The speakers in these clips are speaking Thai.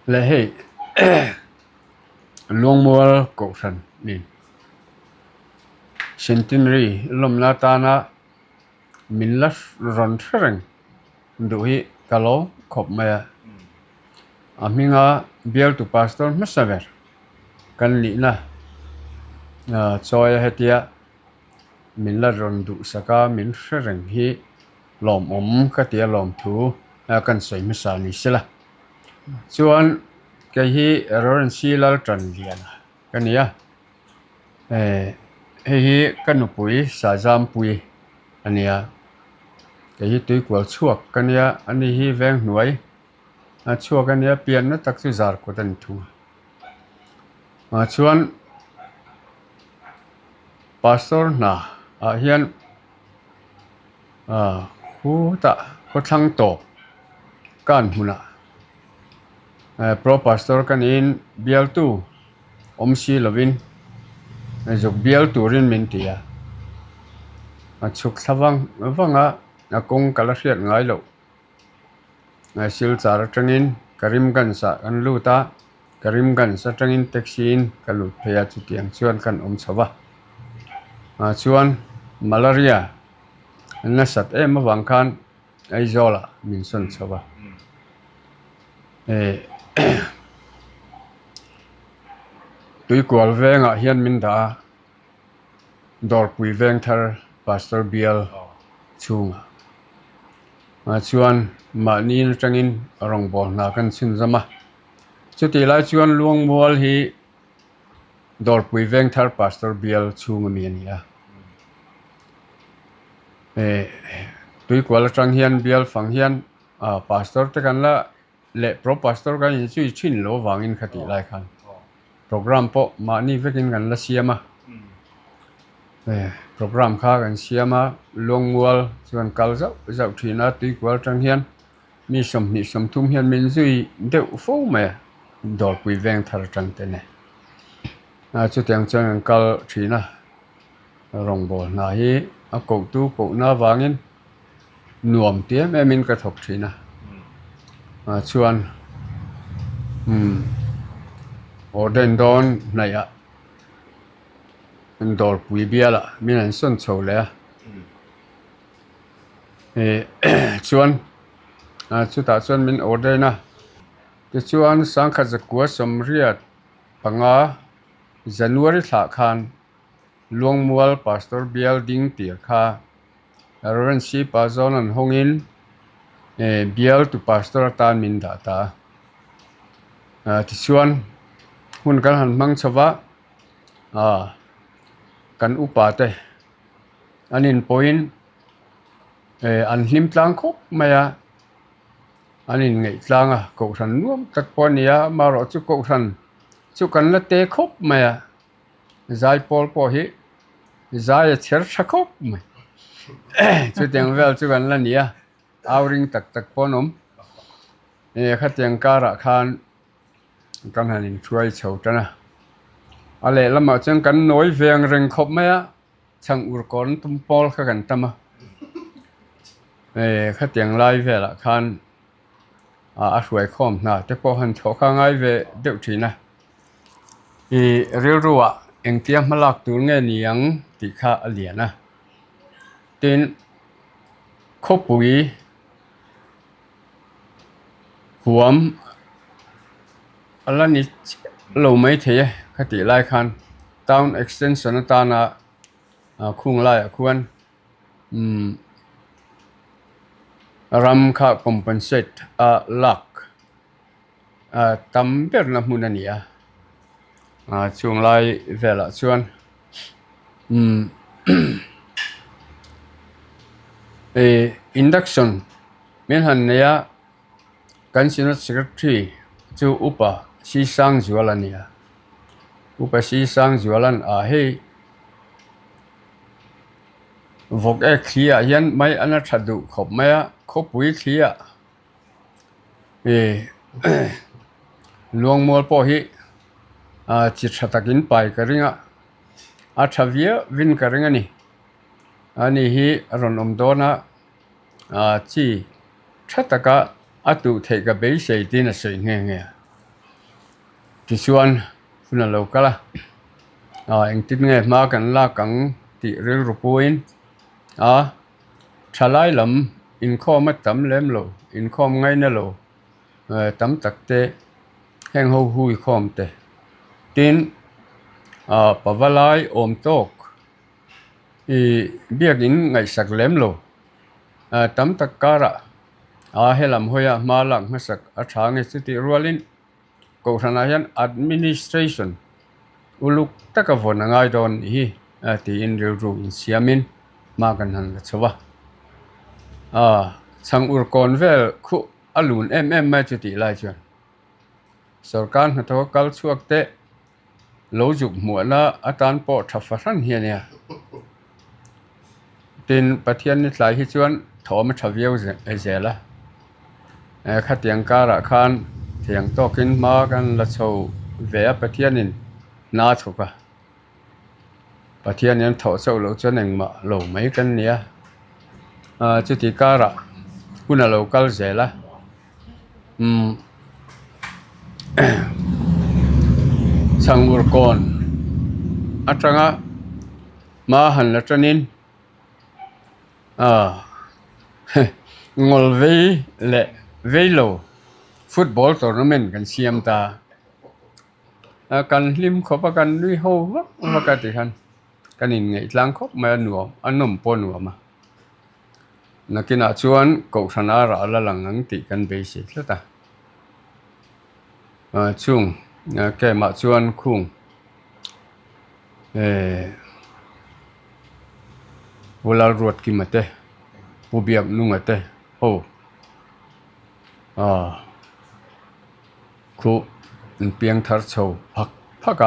และให้ลวงมัวกบสันนี่เซนตินรีลมนาตานะมินลัสรอนเทรงดูฮิกะโลขบมาอามิงาเบียลตุพาสตอร์มัสเวร์กันลีนะจอยเฮติยามินลัสรอนดูสกามินเทรงฮิลอมก็เตียลอมทูกันสวยมิสานิสิละส่วนก็ฮีรอนซีลาจันเลียนะกันเนี่ยฮีกันนุปุยสาจามปุยอันเนี้ยก็ฮีตุยกวลชัวกันเนี่ยอันนี้ฮีแวงหน่วยชัวกันเนี่ยเปลี่ยนนะตักสุจาร์กตันทูส่วนพาสตอร์น่ะเฮียนหูตะก็ทั้งโตกันหุ่นโปรพาสตอร์กันอินเบียลตูซีลวินจุกเบียลตูรินมินตีชุกสว่างว่างกงกัลเสียง่ายโลสิลจาร์จังอินกริมกันสะกันลูตากริมกันสะจังอินเท็กซีนกันลูเพียจุดยังชวนกันสวะชวนมาลารียานั่นสัตว์มาวังคันไอโซล่ามินส่วนสวะตุยกวลเวงเฮียนมินดาดอร์ปุยเวงทาร์พาสตอร์เบียลชุงชวนมานีนจังอินรองบอลนากันสินจมาจุดที่ไล่ชวนลวงมัวฮีดอร์ปุยเวงทาร์พาสตอร์เบียลชุงมีนี่ตุยกวลจังเฮียนเบียลฟังเฮียนพาสตอร์ตะกันละเละโปรพาสตอร์กันช่วยชินโลวังอินคติไล่คันโปรแกรมพอมานี่เวกินกันละเสียมาโปรแกรมข้ากันเสียมาลงวัวส่วนกัลเจ้าที่น่าตีกว่าจังเฮียนมีสมทุ่มเฮียนมินซุยเดือดฟูมาดอกวิเวงทาร์จังเตเน่จุดยังจังกัลที่น่ะรองบอลน่าฮีกบตู้กบน่าวางินหน่วมเตี้ยแม่มินกระทบที่น่ะชวนโอเดนดอนไหนดอร์ปุยเบียละมีนันส่วนโชว์เลยชวนชุดตาชวนมินโอเดนะจะชวนสังขจะกัวสมเรียดปังจันวารีหลักคันลวงมัวลพาสตอร์เบียลดิ้งเตียค่ะเรนซีปาจอนันฮงอินเบียลตุพาสตอร์ตานมินดาตาที่ชวนหุ่นกันหันมังชวะกันอุปาเตอันนี้พอยน์อันหิมตลังคบมาอันนี้ไงตลังกบสันนุ่มตัดปนยามารอจุกบสันจุกันละเตะคบมาใจพอลพอฮีใจเชื่อชักคบมาจุดยังเวลจุกันละเนี่ยเอาริงตักปนขัดยังการะคานกันหันช่วยเฉาจันะอะไรละมาจังกันน้อยเวียงเริงคบไหมช่างอุรกรตุ้มปอลกันตั้มขัดยังไล่เวละคันช่วยคอมนะแต่พอหันโฉข้างไงเวเดี๋ยวทีนะเรียรัวเอ็งเตียมมาลักตัวเงี้ยเนียงติข้าเหลียนะตินคบปุ๋ยหัวมอะไรนี่เราไม่เทคติไล่คัน town extension ตานะคุ้งไล่ควรรำค่า compensate ลักตั้มเปิดน้ำมันนี่ช่วงไล่เวลาชวนinduction มีหันเนี่ยกันสินสักทีจูอุปสีสังจวลันเนี่ยอุปสีสังจวลันให้วกเคลียยันไม่อันนั้นชัดดูขบไม่ขบปุ๋ยเคลียลวงมัวพอฮีจิตชัดกินไปกระริงชาวีวินกระริงนี่อันนี้ฮีรอนโดนะจีชัดกะตุเทกะเบย์เสียดินเสียเงี้ย ที่ชวนคุณเราก็ละเองติดเงยมากันลากังติเรื่องรูปอินชาไลลำอินข้อมาตั้มเล่มโลอินข้อมไงนั่นโลตั้มตักเตะแห่งหูหุยข้อมเตะตินปะวลายอมโตกเบียกินไงสักเล่มโลตั้มตักการะเฮลัมหอยมาหลังมาสักอาชางสติรัวลินกูทนายน administration อุลุกตะกวนง่ายโดนที่อินเรื่องอินเสียมินมากันหันละชัวช่างอุรกอนเวลคุอลูนไม่จุดที่ไล่จวนสการหัตถกัลช่วงเตะโลจุกหัวน่ะอาจารย์ปอทัฟฟันเฮียเนี่ยตินประเทศนี้หลายที่จวนถอมาทวีเอาเจละขัดเตียงการะคานเตียงโตกินมากันละโชว์เวียประเทศนี้น่าถูกประเทศนี้ถอโชว์เราจวนเองมาโลไม่กันเนี่ยจุดที่การะคุณเรากัลเจละช่างอุรกอนอาจารย์มาหันละจนินงอลเวเล่เวโลฟุตบอลทัวร์นาเมนต์กันเสียมตากันลิมขบกันด้วยหัวว่ากันที่หันกันอินไงหลังขบมาหนัวอันนมปนหัวมานักกินอาชวนกูชนะเราละหลังอังติกันเบสิกแล้วตาช่วงแกมาชวนคุ้งเวลารวดกินมาเตะผู้เบียบนุ่งมาเตะโอ้ครูเปียงทัดโชว์พัก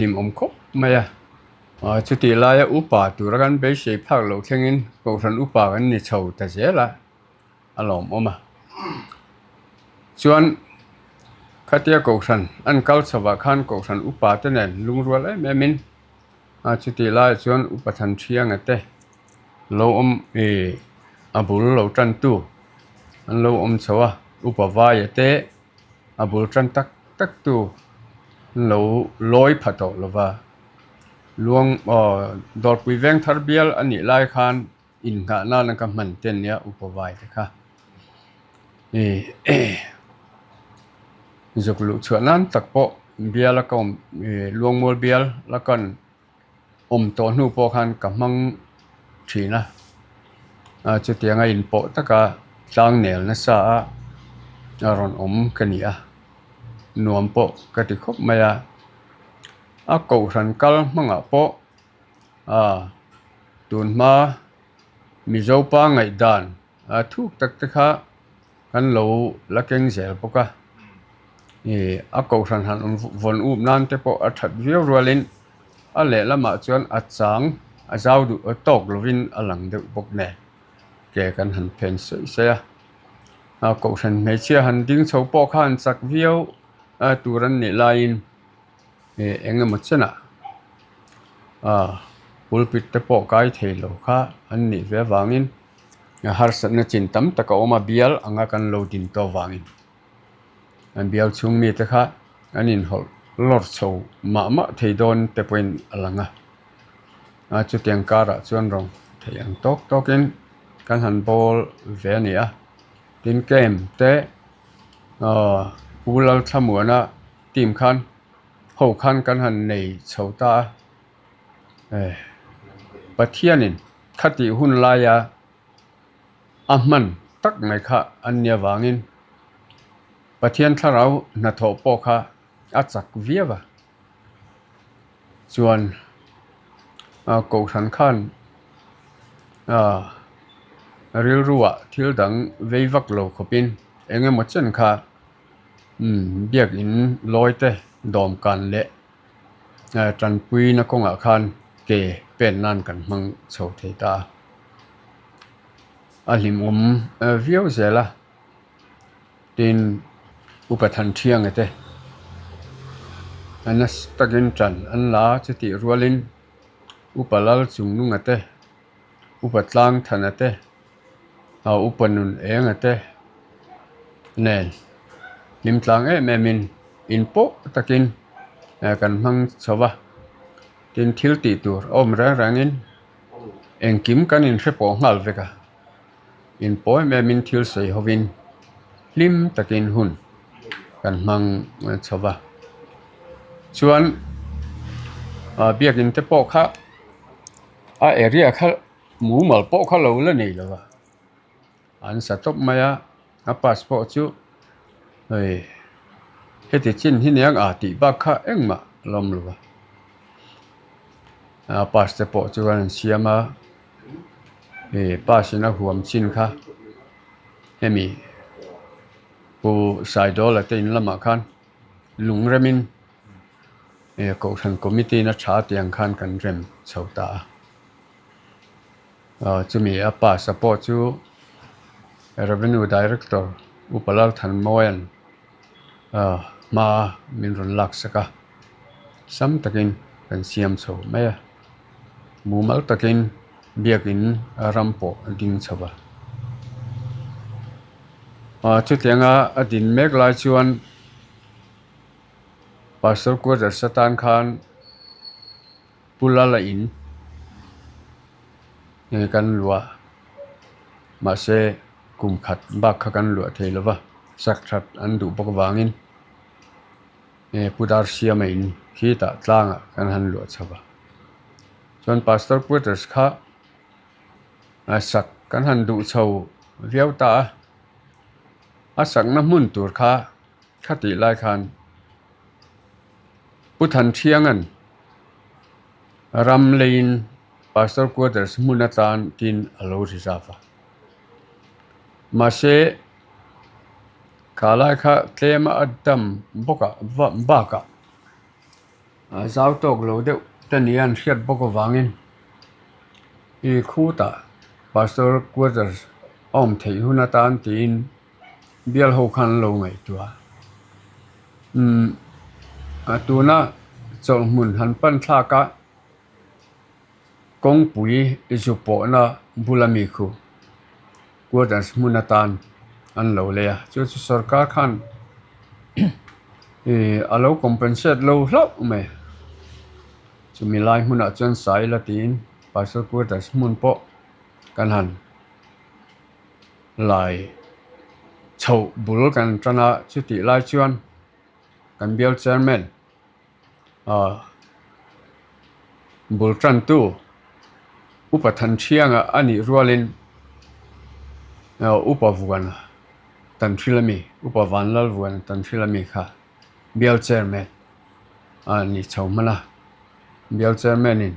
ลิมอมคบไม่จุดที่ลายอุปาตัวกันเบสิกพักเราเช่นนี้กูทันอุปากันนี่โชว์แต่เจ้าละอารมณ์มาชวนขัดเยากูทันอันเก่าสวัสดิ์ขันกูทันอุปาตัวนั้นลุงรัวเลยแม่มินจุดที่ลายชวนอุปทันเชียงเตะเราบุลเราจันตูอันเราชัวอุปวายเตะบุลจันตักตูเราลอยพัดออกแล้วว่าลวงดอกวิเวงทาร์เบียลอันนี้ลายคันอินกันนั่นก็มันเต็นเนี่ยอุปวายค่ะจุกลุชวนนั้นตักโปเบียแล้วก็ลวงมอลเบียแล้วก็ตัวนูโปคันกับมังชีนะจุดที่ยังไงอินโปตะกะจางเนลนะซาอารอนกันเนี่ยนวมโปกติคบไม่กูสันกัลมังโปตุนมามิโจปางไงดานทุกตักค่ะกันโลละเก่งเสียปกะกูสันหันวนอุบนั่นเตปอัดวิวรัวลินเละละมาจวนอัดสังเจ้าดูตกลวินหลังเดือบกเน่แกกันหันเพนเสียกูสันไม่เชื่อหันดิ้งโชว์ปอกหันสักวิวตัวรันนี่ลายเอ็งมันชนะอุลปิดเตปอกไกเทโลค่ะอันนี้เววางินฮาร์สันจินตัมตะกอมาเบียลอังกันโลดินตัววางินอันเบียลชุงมีตะค่ะอันนี้หอลอร์โชว์มาเทโดนเตปอินอลังจุดยังการะชวนรองเทยังตกกินกันหันบอลเวเนียดินเกมเตะอุลทมัวนะทีมคันหกคันกันหันในชาวตาประเทศนี้ขัดที่หุ่นลายมันตักในค่ะอันเนียวางินประเทศถ้าเราหน้าทบปอกค่ะอาจจะเวียวส่วนกูสันขันเรียรัวที่ดังเววักโลกบินเองหมดเช่นค่ะเบียกอินลอยเตะดอมกันเละจันปุยนักกงอาคารเกเป็นนั่นกันมังโชเทตาลิมวิวเสละดินอุปทันเชียงเตะอันนั้นตะกินจันอันลาจะติรัวลินอุปลาลจุงนุ่งเตะอุปตลังทันเตะอุปนุนเองเตะเนลลิมตลังแม่มิน in po takin kan mang chawa tin thil ti tur rangin engkim kan in hrepo ngal veka in po min thil sei hovin lim takin hun kan mang chawa chuan biakin te po kha area kha mu mal po kha lo la nei lawa an satop maya passport chu heti chin hiniang ti ba kha engma lom luwa passport chu an siama pasina huam chin kha hemi pu sai dola te in lama khan lungremin ko than committee na tha tiang khan kan rem chhota chumi passport chu revenue director upalal than moyan ma min ron lak saka sam takin kan siam chho maya mumal takin biakin rampo ding chawa chu tianga adin mek lai chuan pastor ko satan khan pulala in kan lua ma se kum khat bak kha kan lua theilawa sak that an du bok wangin pudar siam in khi ta tlanga kan han lua chawa chuan pastor quarters kha sak kan han du chho viauta sak na mun tur kha khati lai khan puthan thiangan ram lein pastor quarters munatan tin alo reserve ma se kala kha tlema adam boka baka zau tok lo de tanian hiat boko wangin khuta pastor quarters thei hunatan tin bial ho khan lo ngai tua tuna chol mun han pan thla ka kong pui izupo na bulami khu quarters munatan an lo le chu sarkar khan alo compensate lo hlo me chu milai huna chon sai la tin pastor quarters mun po kan han lai chho bul kan trana chu ti lai chuan kan bial chairman bul tran tu upathan thianga ani rualin upavuan tan thrilami upavanlal vuan tan thrilami kha bial chairman ani chhomana bial chairman in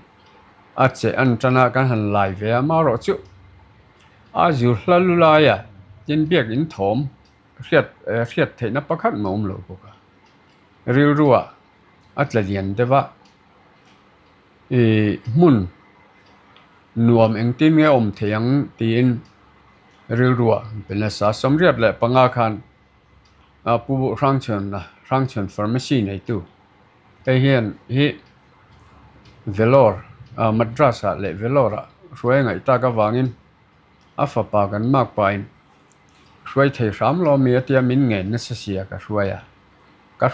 ache an tana kan han lai ve ma ro chu azu hlalulaya tin biak in thom riat theina pakhat mom lo boka rilruwa atlalian dewa mun nuam engtin nge theyang tin rilruwa benasa somriat le panga khan pu rangchen pharmacy nei tu te hian hi velor madrasa le velora ruai ngai ta ka wangin afapa kan mak pain ruai thei ram lo mi atia min nge na sia ka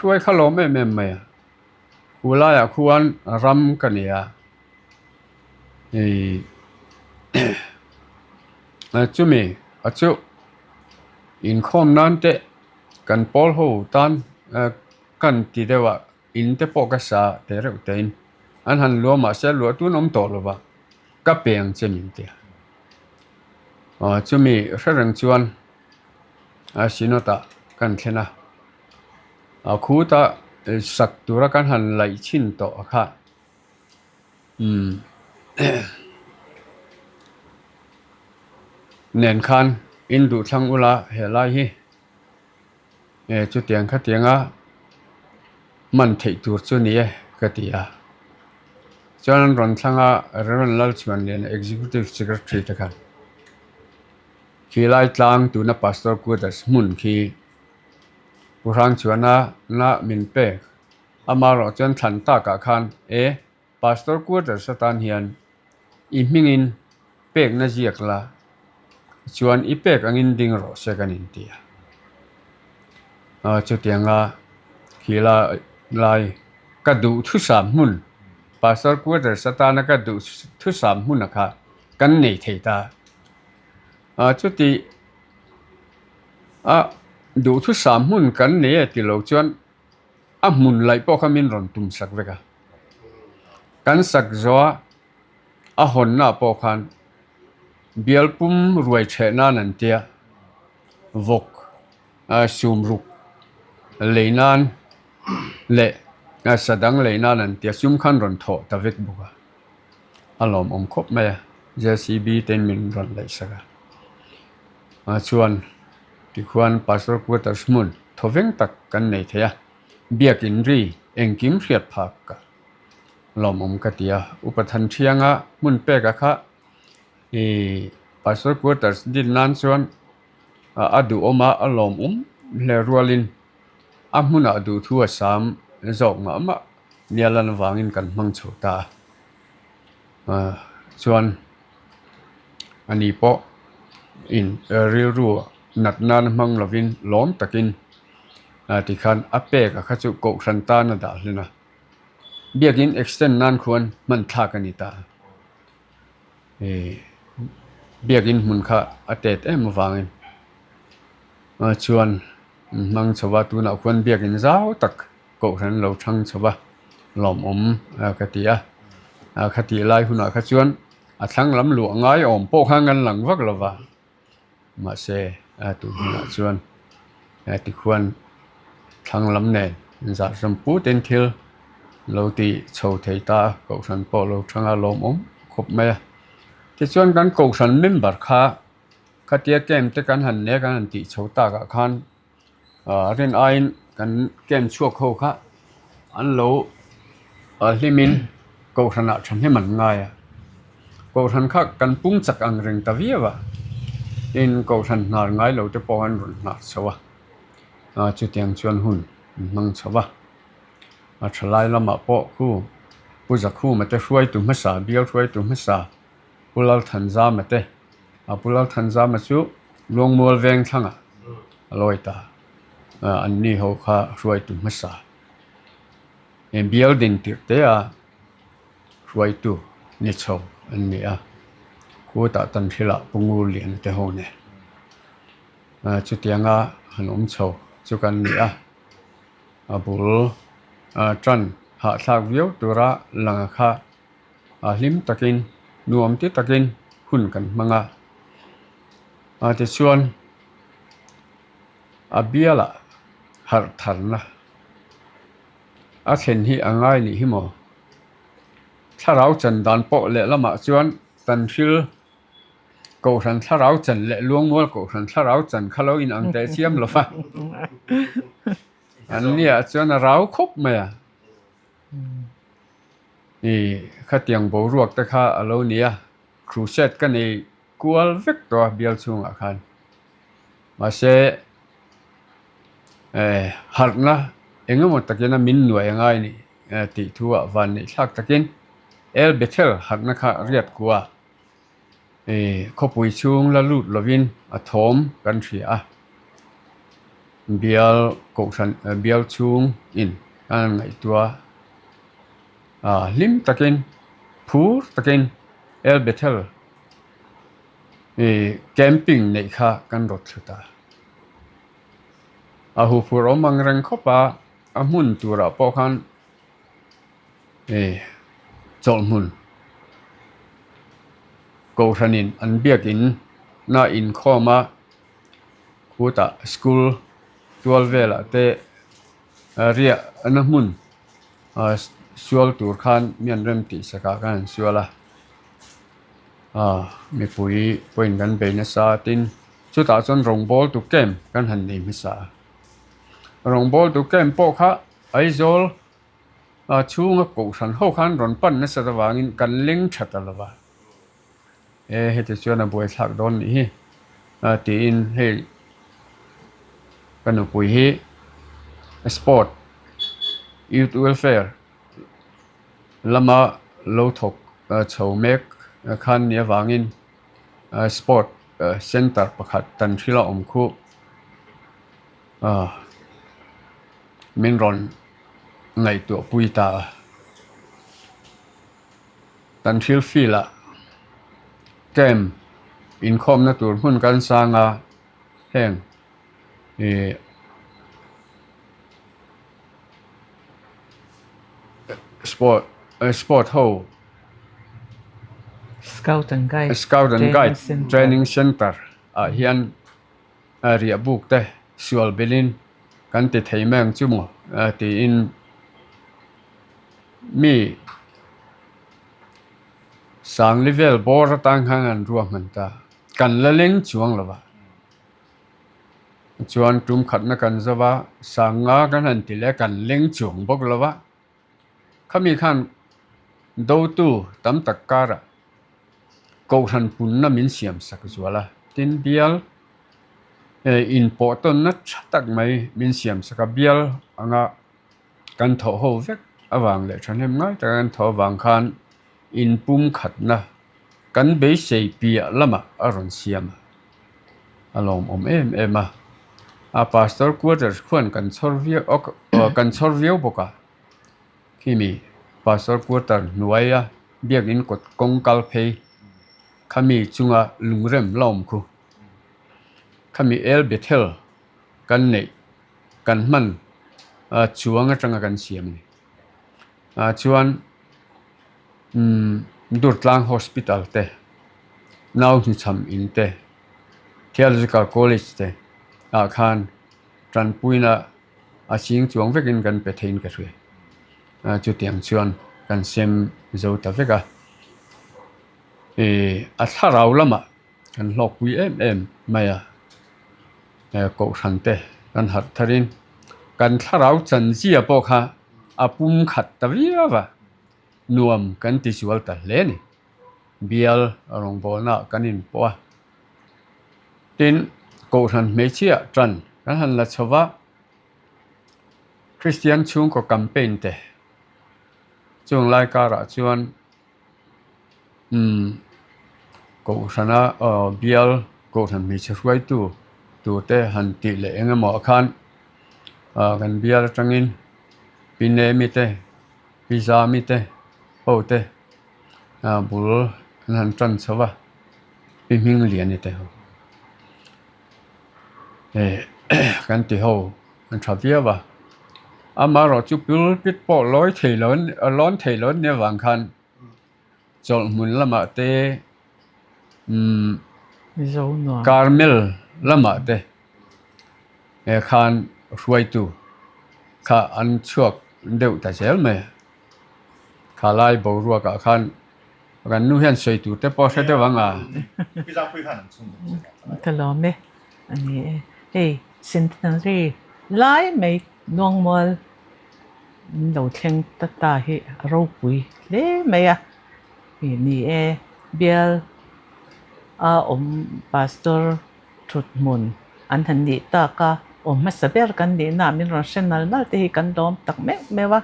ruai khalo me ulaya khuan ram kania chumi achu in khom nan te kan pol ho tan kan ti dewa in te poka sa te reu tein an han lo ma se lo tu nom to lo ba ka peng chemin te chumi reng chuan sinota kan thena khu ta sak tura kan han lai chin to kha nen khan in du thlang ula helai hi chu tiang kha tianga man thei tur chu ni ka tia chuan ron thlanga ron lal chuan len executive secretary ta khan khi lai tlang tu na pastor quarters mun khi purang chuana na min pe amaro chuan thlan ta ka khan pastor quarters satan hian I mingin pek na ziakla chuan I pek angin ding ro sekanin tia chu tianga ขีลายกระดูทุสามมุนภาษากูจะสตานกระดูทุสามมุนนะคะกันในเทตาจุดที่ดูทุสามมุนกันเนี่ยที่เราชวนมุนไหลพวกขมิ้นรอนตุ่มสักเวกกันสักจัวหอนหน้าพวกขันเบียลปุ่มรวยเชน่านันเตียวกซูมรุกเลยนานเละสะดังเลยนานนันเตียซุมขันรอนโถตะเวกบุกอารมณ์คบไหมเจสีบีเต็นมินรอนเลยสักชวนที่ควรปัสสาวะตัสมุนทวิงตักกันในเทียเบียกินรีเองกิมเสียดพักกะลมกติยาอุปทานเชียงะมุนเปกะคะปัสสาวะตัสดินนันชวนดูอมาอารมณ์เลรัวลินมุนดูทัวสามจอกมาเนี่ยลันวางินกันมังโชตาชวนอันนี้ปออินเรียรัวนัดนานมังลวินล้อมตะกินที่ขันอเปกข้าจุกขันตานาดาลนะเบียกิน extend นานควรมันทากันนิตาเบียกินมุนข้าอเตตมาวางชวนมังชวาตุนาควรเบียกินเจ้าตักกขันเราช่างชวาหลอมกติยาคติลายหุ่นข้าชวนทั้งลำหลวงง่ายอมโปข้างกันหลังวักละวะมาเซตุหุ่นชวนที่ควรทั้งลำเนินจากสมปูเต็นทิลเราตีโชว์เทตาเกาสันโปเราช่างอารมณ์ครบไหมที่ชวนกันเกาสันมิมบัดค่าคดีเกมที่กันหันเนี้ยกันตีโชว์ตากับขันเรียนไอน์กันเกมชั่วโคค่ะอันเราลิมินเกาสันฉันให้มันง่ายเกาสันค่ะกันปุ้งจักอังเริงตะวีวะอินเกาสันหนาง่ายเราจะปอกันรุนหนาชัวจุดยังชวนหุ่นมังชวะฉลายละมาปอคู่ผู้จักคู่มาเตช่วยตุ่มสาเบี้ยวช่วยตุ่มสาปุลทันซามาเตปุลทันซามาชูลงมัวเวงทั้งลอยตาอันนี้เขาข้าช่วยตุ่มสาเบี้ยวดินติดเตะช่วยตุนิชาวอันนี้คู่ตาตันทิละปุงูเลียนเตะหัวเนี่ยจุดยังขนมโชว์จุกันนี้บุลจันหาทากวิวตัวละหลังค่ะลิมตะกินนวมที่ตะกินหุ่นกันมังที่ชวนเบียละหัดถันนะเห็นที่ง่ายนี่ฮิโมถ้าเราจันดันโปเละละมาชวนตันฟิลกูฉันถ้าเราจันเละลวงมัวกูฉันถ้าเราจันเขาอินอังเตเซียมหรอฟะอันนี้ชวนเราครบไหมนี่ข้าเตียงโบรวกแต่ข้าเราเนี่ยครูเซตกันนี่กวลวิกตัวเบียลชุงอาคารมาเสหัดนะเองก็หมดตะกี้นะมินหน่วยง่ายนี่ติทัววันนี้ชักตะกี้เบเทลหัดนะข้าเรียบกว่าข้าปุยชุงละลุดละวินทอมกันเสียเบียลกงสันเบียลชุงอินกันไงตัวลิมตะกินพูดตะกินเบเทลแคมปิ้งในข้ากันรถสุดาหูพูดอมังเริงเข้าป่ามุนตัวเราพอกันจอมมุนกูทันินอันเบียกินน่าอินข้อมาคูตาสกูลตัวเวลาเตเรียอันมุนชัวร์ตัวขันมีอันเริ่มติดสกัดกันชัวร์ละมีปุยกันเป็นนักสาตินชุดอาจจะรงบอลตุกเกมกันหันนี่มิสารงบอลตุกเกมพวกข้าไอโซลชูงกูฉันเข้าขันรอนปั้นนักสตวางินกันเลี้ยงชัดละวะเฮติชวนบุยทักโดนนี่ตีนเฮกันปุยสปอร์ตยูทเวลแฟร์ลำมาโลทกชาวเมกขันเนี่ยวางินสปอร์ตเซ็นเตอร์ประคัดตันชิลาอมคู min ron ngai tu pui ta tan thil fila kem income na tur hun kan sanga heng sport ho Scout and Guide training center hian ria buk te sual belin kan ti thei meng chu mo ti in mi sang level bor tang hang an ruam man ta kan la leng chuang lawa chuan tum khat na kan zawa sanga kan han ti le kan leng chuang bok lawa khami khan do tu tam tak kara ko han pun na min siam sak zuala tin bial important na tak mai min siam saka bial anga kan tho ho vek awang le thanem ngai ta kan tho wang khan in pum khat na kan be sei pia lama aron siam alom em a pastor quarter khwan kan chorvia kan chorvio boka kimi pastor quarter nuaya biak in kot kongkal phei khami chunga lungrem lom khu khami el bethel kan nei kan man chuanga tanga kan siam ni chuan Durtlang hospital te now ni cham in te theological college te khan tranpuina sing chuang vekin kan pethein ka thwe chu tiang chuan kan sem zo ta veka a tharau lama kan hlok pui em maya ko thante kan hat tharin kan tharau chan zia po kha apum khat tawiawa nuam kan ti sual ta hle ni bial rong bolna kanin po tin ko than me chia tran kan han la chawa Christian chung ko campaign te chung lai kara chuan ko thana bial ko than me chhuai tu te han ti le engemaw khan kan bial tangin pine mi te pizza mi te ho te bul kan han tran chawa piming lian ni te ho kan ti ho kan thavia wa amaro chu pil pit po loi lon theilon ne wang khan chol mun lama te Carmel lama te khan ruai tu kha an chuak deuh ta zel me khalai bo ruwa ka khan kan nu hian sei tu te po se te wanga pizza pui khan chung kalome ani centenary lai mai nongmol lo thleng ta hi ro pui le mai ni bial pastor thutmun an han ni ta ka masaber kan ni na min rational na te hi kan dom tak mewa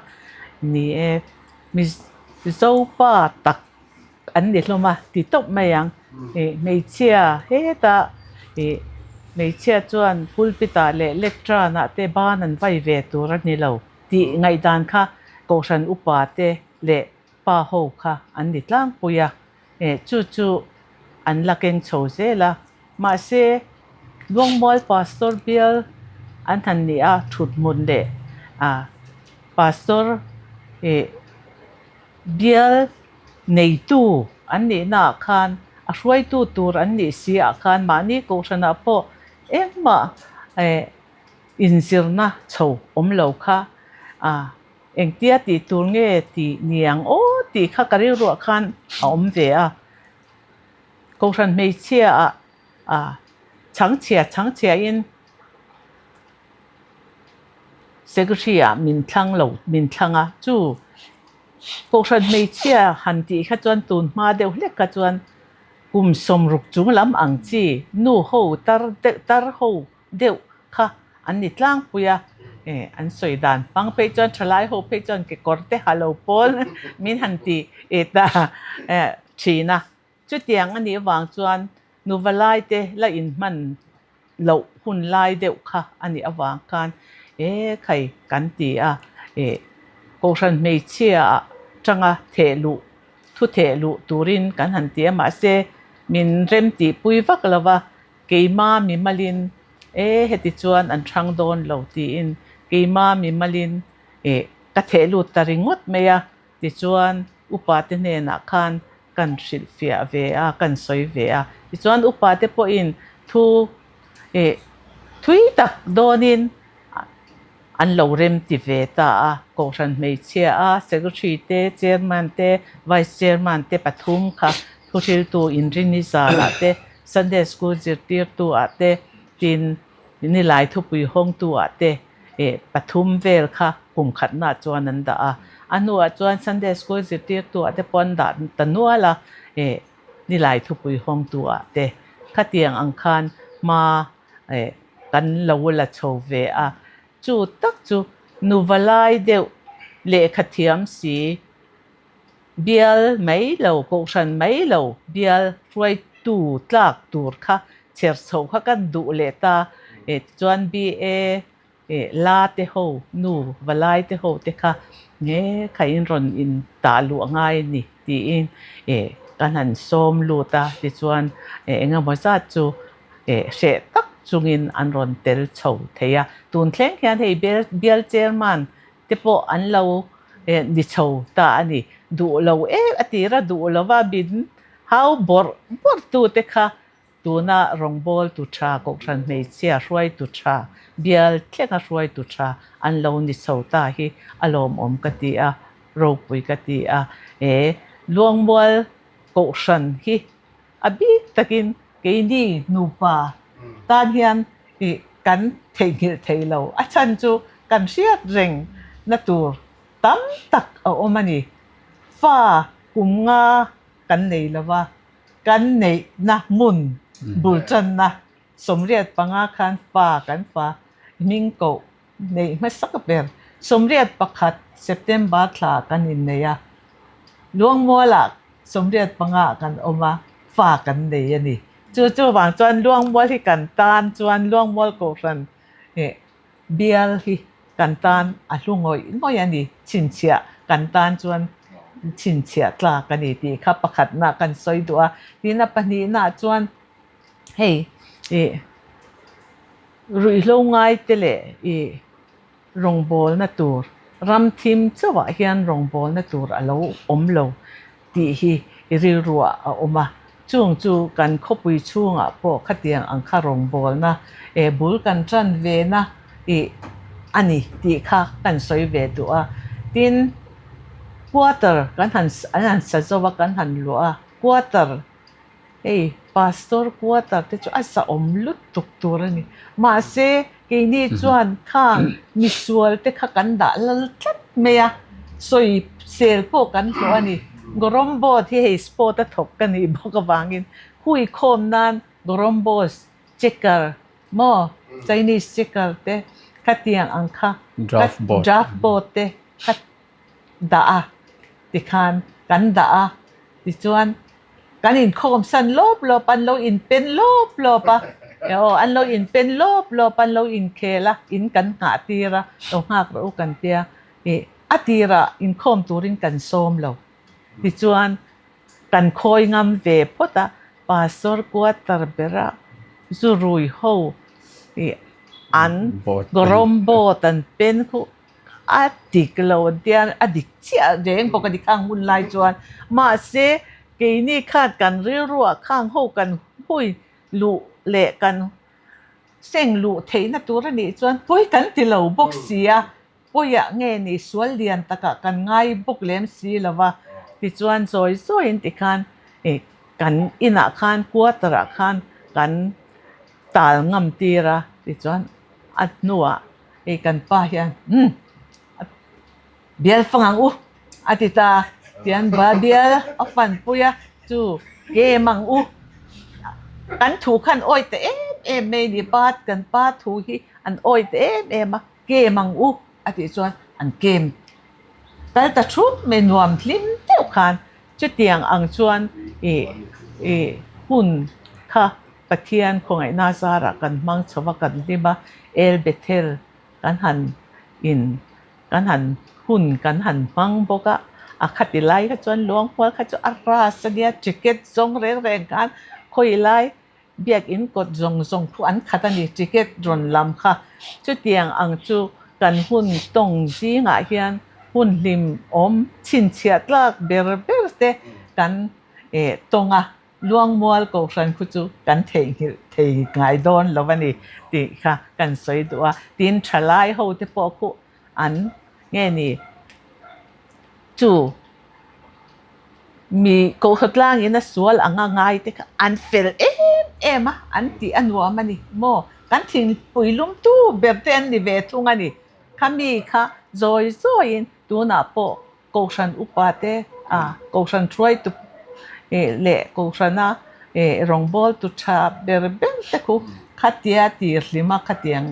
ni mi zo pa tak an ni hloma ti top mayang mei chia he ta mei chia chuan pulpita le lectra na te ban an vai ve tur ni lo ti ngai dan kha ko ran upa te le pa ho kha an ni tlang puya chu an lakeng chose la ma se longmol pastor bial an than ni a thut mun le pastor bial nei tu an ni na khan a hruai tu tur an ni si a khan mani ko rana po emma inzirna chho omlo kha engtia ti tur nge ti niang ti kha kari ro khan om ve ko ran mei chia chang chia in secretary min thlang chu ko ran mei chia han ti kha chuan tun ma deuh hlek ka chuan kum som ruk chung lam ang chi nu ho tar ho deuh kha an ni tlang puya an soi dan pang pe chuan thalai ho pe chuan ke korte halo pol min han ti eta thina chu tiang ani wang chuan nuvalai te la in man lo hun lai deuh kha ani awang kan ใครกันตีกูฉันไม่เชื่อจังเทลุทุเทลุตูรินกันหันตีมาเซมินเริ่มตีปุยวักแล้วว่าเกี่ยมามีมาลินเหตุจวนอันช่างโดนเหล่าตีอินเกี่ยมามีมาลินกะเทลุตาริงดเมียติจวนอุปาเทเนนักขันกันสิลเฟียเวียกันสอยเวียติจวนอุปาเทปอินทุทุยตักโดนินอันเราเริ่มติเวตากูฉันไม่เชื่อเซกรีเตเจอร์มันเตไวส์เจอร์มันเตปทุมค่ะทุทิลตัวอินรินิสาละเตซันเดย์สกูลจิตตีร์ตัวเตตินนี่หลายทุปุยห้องตัวเตปทุมเวลค่ะกลุ่มขัดหน้าจวนนั้นดาอันนู้จวนซันเดย์สกูลจิตตีร์ตัวเตปอนดาตันนัวละนี่หลายทุปุยห้องตัวเตขัดยังอังคารมากันเราละโชเวจูตักจูนูวลายเดียวเลขเทียมสีเบียลไม่เหลากูฉันไม่เหลาเบียลช่วยตูตลักตูร์ค่ะเชิดโซ่ค่ะกันดูเลตาจวนบีลาเตโฮนูวลายเตโฮเตค่ะเนี่ยใครอินรอนอินตาลุง่ายนี่ตีอินกันหันส้มลูตาติจวนงามว่าจูเสตักจุงินอันรอนเตลโชเทียตุนเทงแค่ให้เบียลเจอร์มันเทปอันเราดิโชตาอันนี้ดูเราอติระดูเราว่าบินhow bor tu te kha tu na rong bol tu cha ko tran mei chia roi tu cha bial thleka roi tu cha an lo ni chota hi alom om ka ti a ro pui ka ti a luang bol ko tran hi abi takin ke ni nu pa tan hian kan thei lo a chan chu kan riat reng na tur tam tak a omani fa kungaกันไหนละว่ากันไหนนะมุนบุลจันนะสมเรียดปังอาคารฟ้ากันฟ้ามิงโกในไม่สักเปอร์สมเรียดประคัดเซปเทมเบอร์คลากันอินเนียล่วงมัวละสมเรียดปังอากันออกมาฟ้ากันไหนนี่จู่ๆวางจวนล่วงมัวที่กันตานจวนล่วงมัวโกรันเบียลที่กันตานอ่ะลุงอ้อยนี่ชินเชียกันตานจวนชินเชียตลากันอีทีครับประคัดหน้ากันซอยตัวที่นับปนีหน้าจวนเฮ้รุ่ยลงไงเตเลรงบอลนัตัวรำทีมเจ้าว่าเฮียนรงบอลนัตัวเราอมเราตีฮีริรัวออกมาช่วงจูกันคบวิช่วงพวกขัดยังอังคารรงบอลนะบุลกันจันเวนะอันนี้ตีข้ากันซอยเวตัวทีนquarter kan han sa zawa kan han lo quarter pastor quarter te chu asa omlut tuk tur ni ma se ke ni chuan khang misual te kha kan da lal tlat meya soi sel po kan lo ani gorombo thi he sport ta thop kan ni bokawangin hui khom nan gorombo checker mo Chinese checker te khatiang angkha draft board te khat daติคานกันดาติจวนกันอินคอมสันลบลปันโลอินเป็นลบลปะอันโลอินเป็นลบลปันโลอินเคละอินกันหาตีระเราหากเรากันเตียอตีระอินคอมตัวรินกันโซมเราติจวนกันคอยงามเวพอตาปาสอร์กัวตร์เบระจูรุยโฮอันกรมโบตันเป็นคู่adik laudian adik cia reng pok adik ang hun lai chuan ma se ke ni khat kan rilruwa khang ho kan hui lu le kan seng lu theina tur ani chuan poi kan ti lo bok sia poya nge ni sual lian taka kan ngai bok lem si lawa ti chuan zoi zoi in ti khan kan ina khan kuatara khan kan tal ngam tira ti chuan at nuwa kan pa hian bial fangang atita tian ba bial afan puya chu ge mang kan thu khan oi te me ni pat kan pa thu hi an oi te ma ge mang ati chuan an kem tal ta thu me nuam thlim teu khan chu tiang ang chuan hun kha pathian khongai na zara kan mang chawa kan ni ba el bethel กันหันอินกันหันหุ่นกันหันมังบอกว่าขัดไล่ขจรหลวงพ่อขจรอาราสเดียจิเก็ตจงเร่งกันคุยไล่เบียกอินกดจงผู้อันขัดนี่จิเก็ตรอนลำค่ะจุดเตียงอังจูกันหุ่นตรงจีงาเฮียนหุ่นลิมอมชินเชียดลักเบอร์เตกันตรงหลวงมัวก็ฉันคุจูกันเทงายโดนแล้ววันนี้ติค่ะกันสวยตัวตินทลายเขาจะปอกุอันเงี้ยนี่จูมีก็ขดล่างยินสวลอ่างง่ายแต่อันเฟลมะอันที่อันว่ามันนี่โมกันทิ้งปุยลุ่มตู้แบบเต้นนี่เวทุงอันนี่ขามีค่ะจอยตัวน่ะปอก็ฉันอุปาเตก็ฉันช่วยตุเละก็ฉันนะรองบอลตุชาเบอร์เบนแต่กูขัดยาตีริมาขัดยัง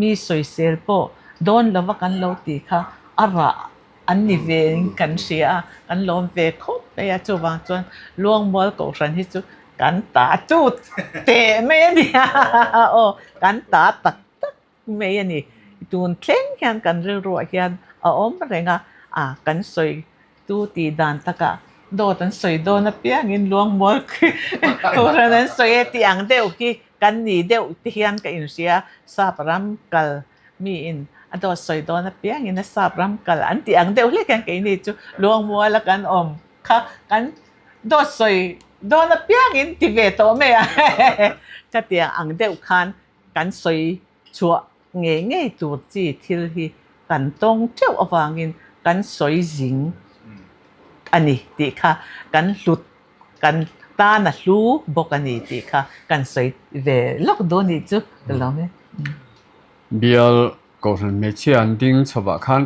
มีสวยเซลปอโดนแล้วว่ากันเราตีค่ะอะไรอันนี้เวงกันเสียกันลมเวคบไปจูบางจวนล่วงบอลก็ฉันที่จูกันตาจุดเตะไม่เนี่ยโอ้กันตาตักไม่เนี่ยตูนเคล้งกันเรื่อยๆกันอมอะไรกันสวยตูตีดานตะกะโดนสวยโดนเปียงินล่วงบอลตัวนั้นสวยที่อังเดียวกี้กันนี่เดียวที่ยันกันอินเสียซาบรำกัลมีอินอันตัวสวยโดนเปียงินซาบรำกัลอันที่อังเดียวเล็กกันกันนี่จูล่วงมัวแล้วกันค่ะกันโดนสวยโดนเปียงินที่เวทไม่ก็ที่อังเดียวกันสวยชัวเงี้ยตัวจีที่ที่กันต้องเจ้าอวางินกันสวยจริงอันนี้ดีค่ะกันหลุดกันตาหน้ารู้บอกอันนี้ดีค่ะกันสวยเวลกโดนนี่จุดแล้วไหมเบียลก็ฉันไม่เชื่อดิ้งชาวบ้าน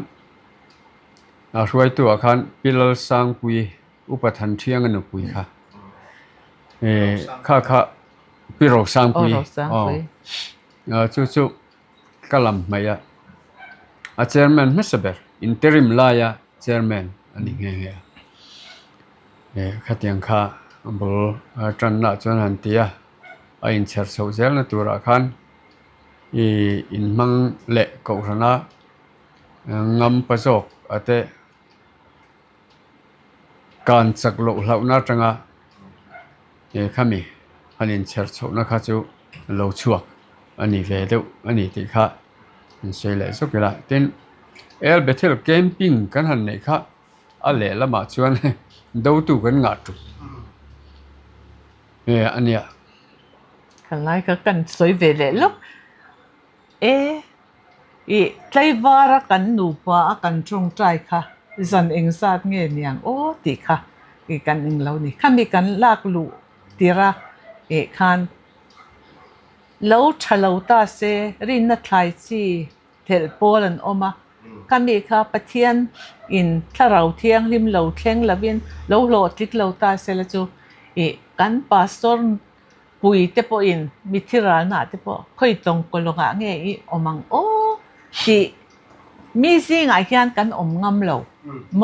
ช่วยตัวคันพิลสังกุยอุปถัมภ์เชียงกันกุยค่ะข้าพิโรสังกุยจู่ๆก็ลำไม่อะเชอร์แมนไม่สบายอินเตอริมลายะเชอร์แมนอันนี้ไงขัดยังข้าบุลจันนาจวนหันตีอินเชอร์โซเซลน์ตัวรักขันอินมังเละก็ชนะงำประสบแต่การสักโลเหล่านั้นจังข้ามีอันนี้เชิดโซนะคะจูโลชัวอันนี้เวดูอันนี้ที่ข้าสวยเลยสุดละทีนี้เบทเทิลแคมปิ้งกันหันนี่ข้าอะไรละมาชวนดูตัวกันงัดตัวอันนี้กันไล่กันสวยเวเลยลูกใจวาระกันหนูป่ากันตรงใจค่ะจันเองซาดเงี้ยเนี่ยโอ้ติค่ะกันเองเรานี่ข้ามีกันลากลูตีระคันแล้วชะลาวตาเซรินนัทไลซีเทลโปลันออกมาข้ามีค่ะปะเทียนอินถ้าเราเที่ยงริมเราเที่ยงละเวียนแล้วโหลดลิกเราตาเซละจูกันปาสตอร์ปุยเตปอินมิทิรานาเตปค่อยตรงกลงเงี้ยอมังโอ้ที่มีสิ่งอะไรกันงำเราโม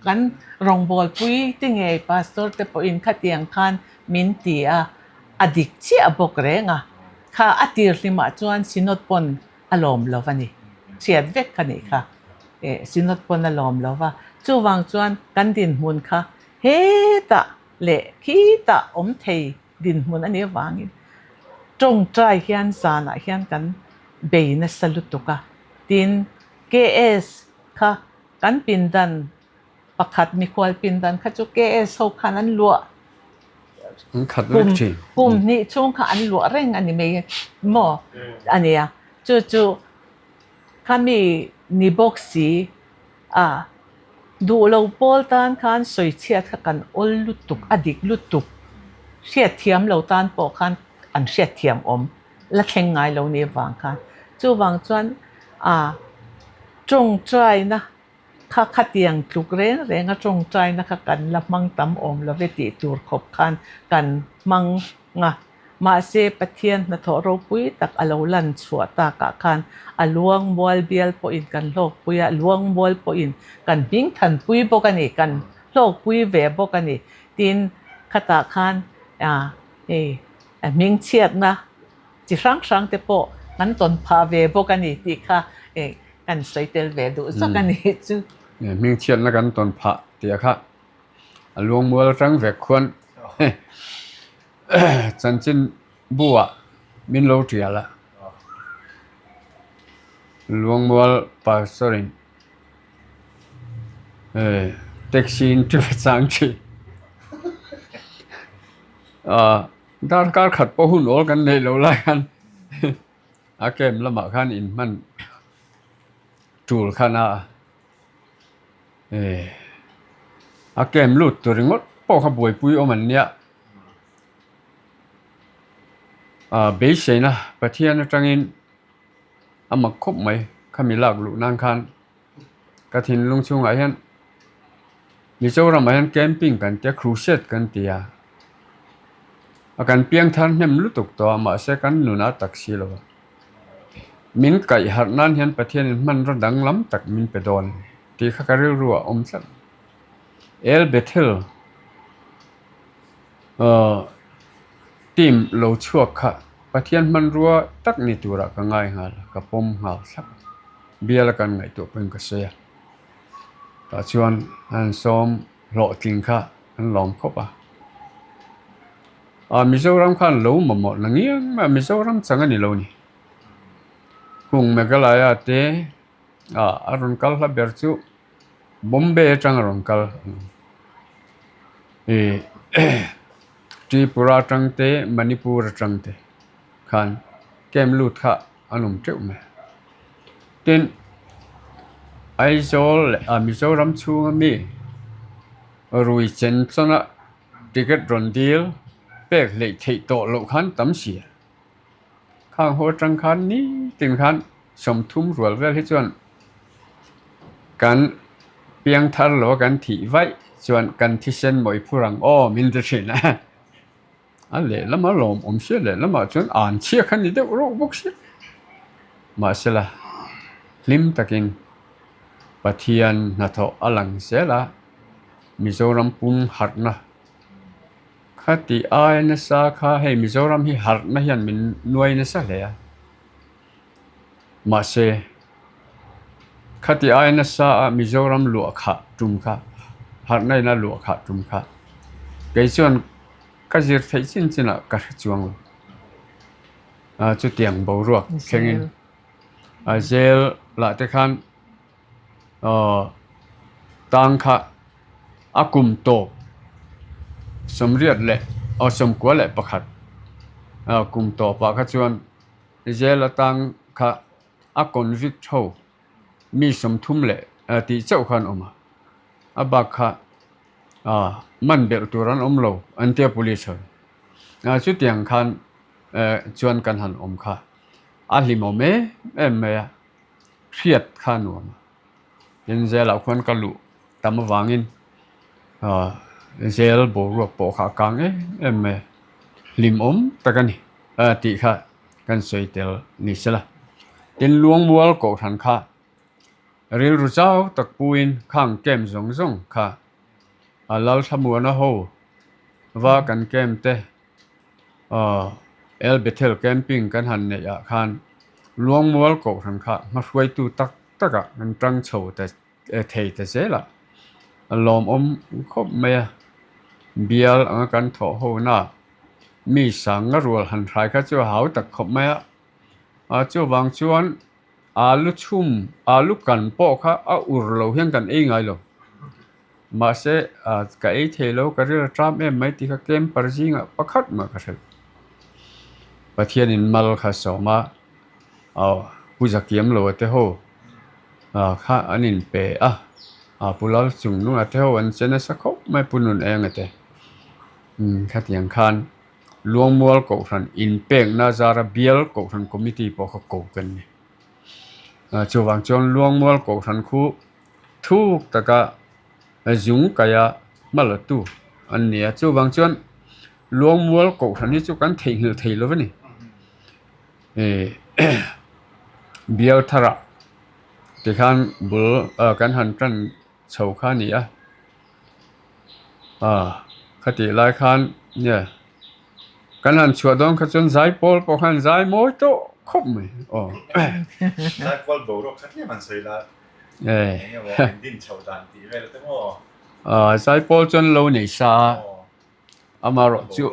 กันรองบอลปุยที่ไงปาสตอร์เตปอินขัดยังคันมินตีอดิกชีบอกเรงข้าอดีตลิมาจวนสินอดปนอารมณ์แล้ววันนี้เสียดเวกกันนี่ค่ะสินอดปนอารมณ์แล้วว่าจู่วางจวนกันดินหุ่นค่ะเฮตะเละขีตะเทดินหุ่นอันนี้วางจงใจเฮียนสานะเฮียนกันเบยนัสลุตุกะดินKS ค่ะกันปินดันประคัดมีควายปินดันค่ะจู่ KS เขาขันอันลัวกลุ่มนี้ช่วงขันอันลัวเร่งอันนี้ไม่หมออันนี้จู่ข้ามีนิบกสีดูเราโพลตันขันสวยเชียดกันอลลุตุกอดิกลุตุกเชียดเทียมเราตันปอขันอันเชียดเทียมและแข่งไงเราเนี่ยวางขันจู่วางจวนจงใจนะข้าขัดยังทุกเรื่องจงใจนะคะกันละมังตำละเวทีตัวขบคันกันมังมาเสปเทียนนะทอรปุยตักอลาวลันสวตากะคันอลวงบอลเบียลปอินกันโลกปุยลวงบอลปอินกันบิงทันปุยบกันนี่กันโลกปุยเวบกันนี่ตินขตาคันมิงเชียดนะจิรังเตป กันตอนพาเวพวกกันนี่ที่ค่ะกันสวยเตลเวดูสักกันนี่จู เนี่ยมิงเชียนแล้วกันตอนพระเตียค่ะหลวงมัวจังเวกควรจันจินบัวมินโลเตียละหลวงมัวปาสรินแท็กซี่ที่สังชีดาร์การขัดปะหุ่นโอกันในโลละกันอาเกมละหมาขันอินมันจูลขันอาเกมลุดตัวริงดปอกขบวยปุยอมันเนี่ยเบสเซนะประเทศนั้นจังอินอามาคบไหมขามีหลักลุนางคันกระถินลงช่วงไอ้ฮันมีเจ้าเราไม่ฮันแคมปิ้งกันจะครูเซตกันเตียอาการเพียงท่านเนี่ยมันรู้ตกตัวมาเสกันหนุนาตักซีโลมินไก่หัดนั้นเห็นประเทศมันระดังล้ำตักมินไปโดนที่ข้าก็เรียกรัวอมสักเอลเบเทลทีมโลชัวค่ะประเทศมันรัวตักนิตุระก็ง่ายหาละกับปมหาสักเบียละกันไงตัวเป็นกษตรแต่ชวนอันซ้อมหล่อจริงค่ะอันหลอมครบมิโซรัมขันโลมาหมดนังเงี้ยมิโซรัมสังกัดนี่โลนี่กรุงเมฆาลายเตอรุณกัลลาเบอร์จูบอมเบย์จังอรุณกัลทริปุระจังเตมณิปุระจังเตขันเกมลูดค่ะอนุมเจ้าแม่ทีนไอโซลมิโซรัมชูงมีรุยเซนซนะติเกตรอนดีลเป็กเลยที่โตโลขันตั้มเสียข้างหัวจังขันนี้ติงขันสมทุ่มรัวเวลที่จวนกันเพียงทันโลกันที่ไว้จวนกันที่เส้นมวยผู้รังมินเดชินะอันเล่แล้วมาลมเสียเลยแล้วมาจนอ่านเชี่ยขันนี้เด็กรู้บุกเสียมาเสียละลิมตะกินปะเทียนนาทอลังเสียละมิโซรัมปุ่งหัดนะข้าตีอายนะสาข้าให้มิโซรัมที่หัดนะยันมินนวยนะสักเลยมาเสข้าตีอายนะสามิโซรัมหลวกขาจุมข้าหัดในน่ะหลวกขาจุมข้าเกี่ยส่วนก็จะใช้สิ่งที่น่ะกระจวงจุดเตียงบ่รัวเข่งอินเจลละแต่คันตังข้าอากุมโตสมเรียดเลยสมกว่าเลยประคัดกุมโตปากขจวนเจลตังข้าอากุนวิกโตมีสมทุ่มเลยที่เจ้าขันออกมาบักข้ามันเบิดตัวรันโลอันเทียบ police ชุดยังคันชวนกันหันข้าลิโมเมเมียเครียดข้าหนูยันเจลคนกลุตามวางินเจลโบรัวโปขากางเมียลิมตะกันนี่ตีข้ากันสวยเตลนี่สิละตินหลวงมัวลโกทันข้าเรียรู้เจ้าตะปูอินข้างเกมสงข้าลาลทมัวนะโฮว่ากันเกมเตเอลเบเทลแคมปิ้งกันหันเนี่ยคันหลวงมัวลโกทันข้ามาช่วยตูตักมันจังโฉแต่เทแต่เสละลอมคบเมียเบียลกันถอโหน้ามีสังรัวหันทายข้าเจ้าหาวตักคบเมียเจ้าวางชวนลุชุ่มลุกันปอกข้าอุรโลเฮียงกันเองไงล่ะมาเสกับเทโลก็เรื่องทรัมไม่ที่ข้าเกมปาร์จิงประคัดมาก็ใช่ประเทศนินมัลข้าสอมาผู้จักเกียมโลเตโฮข้าอันนินเปปุลลจุงนู่นเทโฮวันเซนสักเขาไม่ปุ่นเองเตข้าที่ยังคันหลวงมัวลโกทันอินเปงนาซาราเบียลโกทันคอมมิตี้ปอกโกกันนี่จวงจนหลวงมัวลโกทันคู่ทุกตะกะยุงกายมาลตูอันนี้จวงจนหลวงมัวลโกทันนี่จุกันเที่ยวนี่เบียลทาระที่ขันบุลกันหันจันเฉาข้านี่คติหลายขันเนี่ยกันหันชัวดองขจนใจปอลปอขันใจโมยโตค ครบมั้ยอ๋อ ได้ควอลโบรกคันนี้มันสวยละ เอ้ย เนี่ยว่าเป็นดินชาวดานตีไว้แล้วแต่ว่า ใส่ปอลจนโลนี่ซาอามารอจุ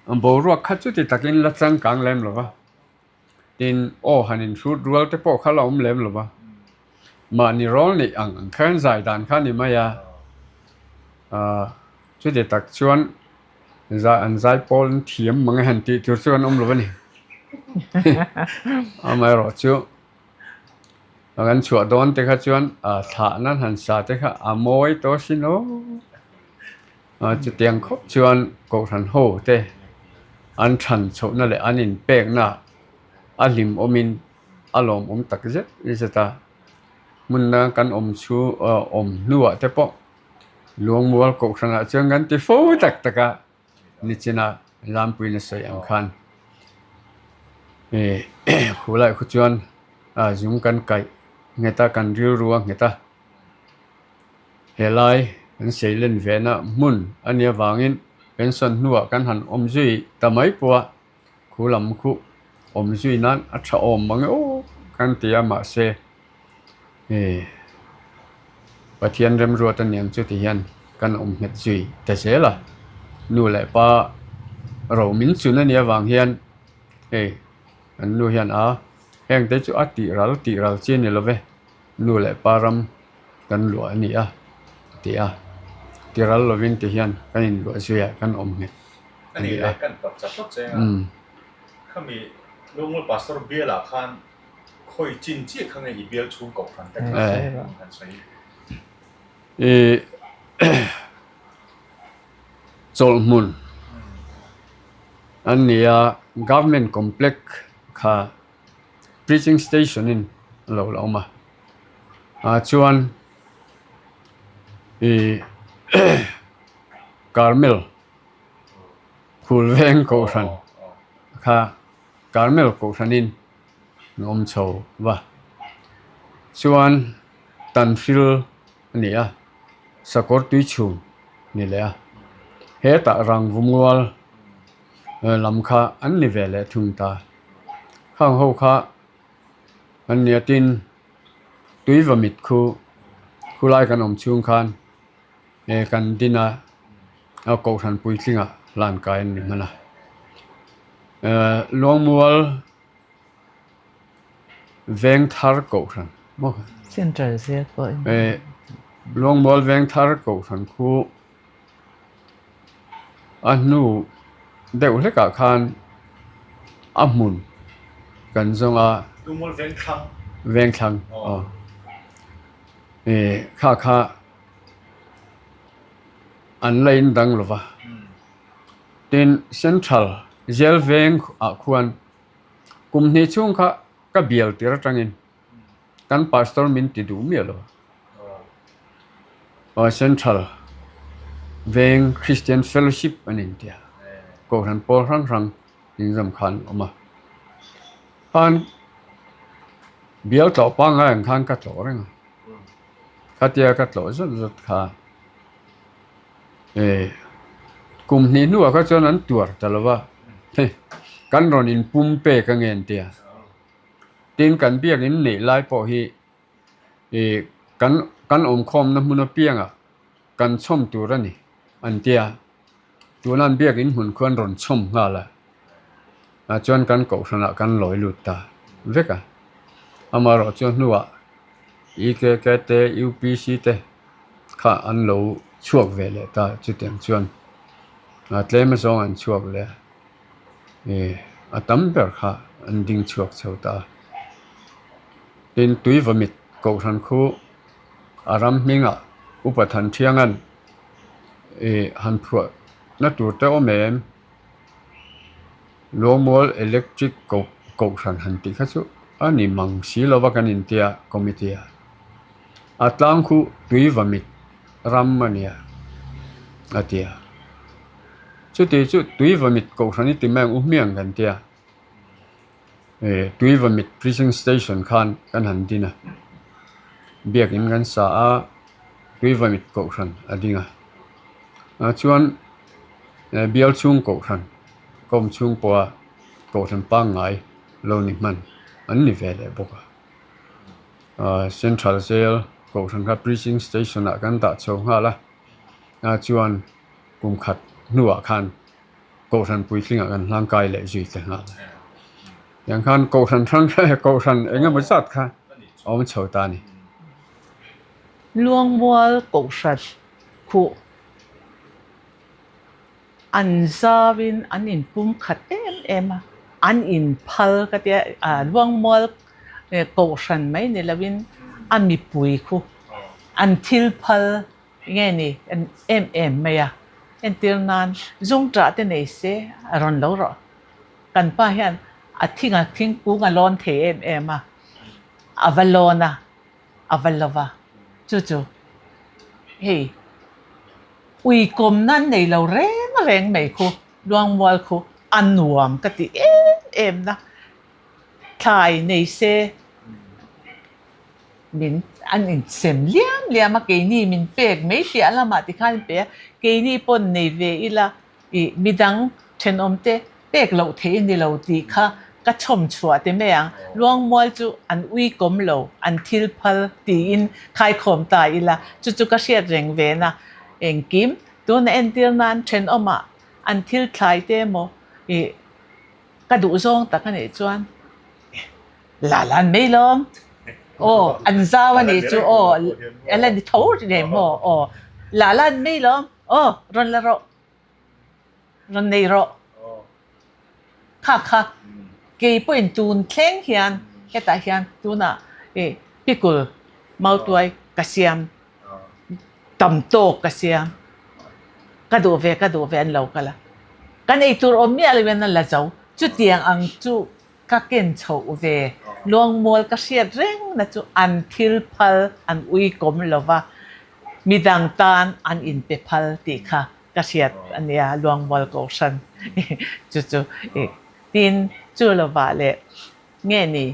อันบ่รัวคัดจุติตะกินละจังกังเลมหรอวะดินโอ้หันชุดรัวแต่ปอเขาลอมเลมหรอวะมานี่ร้อนนี่อังคันใส่ดานคันนี่มายาจุติตักชวนอันใส่ปอลเทียมมังหันติจุดชวนหรอวะนี่อามารอจุกันชัวโดนแต่ข้าชวนฐานั้นหันสาแต่ข้าโมยตัวสิโนจะเตียงคบชวนกทันโหเตอันฉันโฉนั่นแหละอันนินเปกน่ะอันลิมอมินอารมณ์ตักเจ็ดนี่จะตามุนนากันชูนัวแต่ปะหลวงมัวกทันเชิงกันที่ฟูตักกะนี่จินะลำปุยนสยามคันหัวไหล่ขุจวนยุ่งกันไก่เงตากันริ้วรัวเงตาเฮลัยเป็นเสลินเวนะมุนอันนี้วางินเป็นส่วนนัวกันหันจุยทำไมปัวคูลำคูจุยนั้นอัชมังโอ้กันเตียมาเสปะเทียนเริ่มรัวตันยังจุดที่ยันกันเม็ดจุยแต่เสละนู่นแหละปะเรามินสุนันเนี่ยวางเฮียนอันนู่นเฮียนแห่งแต่จุดตีรัลเจนนี่ละเว้นู่นแหละปารำกันหลวนี่ตีรัลลวินที่เฮียนกันหลวช่วยกันเม็ด อันนี้กันตัดจับตัดเจ้าข้ามีลุงว่าปัสสาวะเบี้ยหลักขันค่อยจินจี้ข้างในอีเบี้ยชูกบขันแต่ก็ใช่โจลมุนอันนี้government complex ค่ะ preaching station นี่เรามาชวนCarmel คูลเวงโกชันค่ะ Carmel โกชันนินโชว่าชวนตันฟิลนี่สกอตตุยชูนี่แหละเฮตรังวุมวลลำคาอันนี้เวลทุ่งตาข้างหัวข้าอันนี้ตินตุยวมิดคูไลกันชุงคันกันดินาเอาโกชันปุยสิงะลานกายนี่มันนะหลวงมัวเวงทาร์โกชันมั้ง现在是个หลวงมัวเวงทาร์โกชันคูอันนู้เดี๋ยวเล็กขันอามุนกันจงลุงว่าเวงทังข้าอันไลน์ดังหรือวะดินเซ็นทรัลเจลเวงควรกุมนี้ช่วงก็เบียลตีระจังอินกันพาสตอร์มินติดูมีอะไรเซ็นทรัลเวงคริสเตียนเฟลโลชิพอันนี้เดียก็ทันพอรังยิ่งสำคัญออกมาพันเบียลต่อปังไงขันกัดหล่อเรื่องกัดเดียกัดหล่อสุดค่ะกลุ่มนี้นัวก็จนนั้นตัวแต่ละว่ากันรอนินปุ่มเป้กันเงินเดียดินกันเบียกินเหนื่อยไล่พอฮีกันคอมน้ำมันเปียงกันชมตัวนี่อันเดียตัวนั้นเบียกินหุ่นควรรอนชมง่าละจนกันเก่าชนะกันลอยลุดตาเวกอามารอจนนัวอีเกเตยูพีซีเตข้าอันโลช่วงเวลาตาจุดเด่นชวนเตลมาส่งอันช่วงเลยตั้มเบิร์ค่ะอันดิ้งช่วงเช้าตาดินตุยวมิดกูทันคู่อารามมิงอุปทานเที่ยงอันหันพวกนัดตัวเต้าแม่ลงมอลอิเล็กทริกกูทันหันติขั้วอันนี้มังสีลวกันอินเดียคอมมิตี้ตั้งคู่ตุยวมิดรัมมันเนี่ยเดียจุดตุยวมิดกูทันนี่ติแมงเมียงกันเดียตุยวมิด preaching station กันหันดีนะเบียกินกันสาตุยวมิดกูทันดีนะชวนเบียลชุงกูทันกรมชุงปัว go san pa ngai lo ni man an ni ve le boka central cell go san ka precinct station a kan ta chho nga la chuan kum khat nuwa khan go san pui thlinga kan hlang kai le zui te nga yang khan go san thang go san enga ma sat kha om chho ta ni luang mual ko shat khu an zawin an in pum khat em an in phal ka te luang mual ko shan mai ne lawin an mi pui khu an thil phal nge ni em maya en tir nan zong tra te nei se ron lo ro kan pa hian thing pu nga lon the em avalona avalova chu hey ui kom nan nei lo reng mai khu luang mual khu an nuam ka ti em na thai nei se min an in sem liam ma ke ni min pek mai ti ala ma ti khan pe ke ni pon nei ve ila i midang then om te pek lo the ni lo ti kha ka chom chua te me ang luang mual chu an ui kom lo an thil phal ti in khai khom ta ila chu ka hriat reng ve na eng kim tu na en tir nan then oma an thil thlai te mo i ka du zong ta ka nei chuan la lan mei lom an zawa ni chu ala ni thor ni mo la lan mei lom ron la ro ron nei ro kha ke point tun thleng hian heta hian tuna pikul mau tuai ka siam tam to ka siam ka du ve an lo kala kan ei tur om mi alwen la zau chu tiang ang chu ka ken chho ve luang mol ka hriat reng na chu an thil phal an ui kom lova midang tan an in pe phal ti kha ka hriat ania luang mol ko san chu tin chu lova le nge ni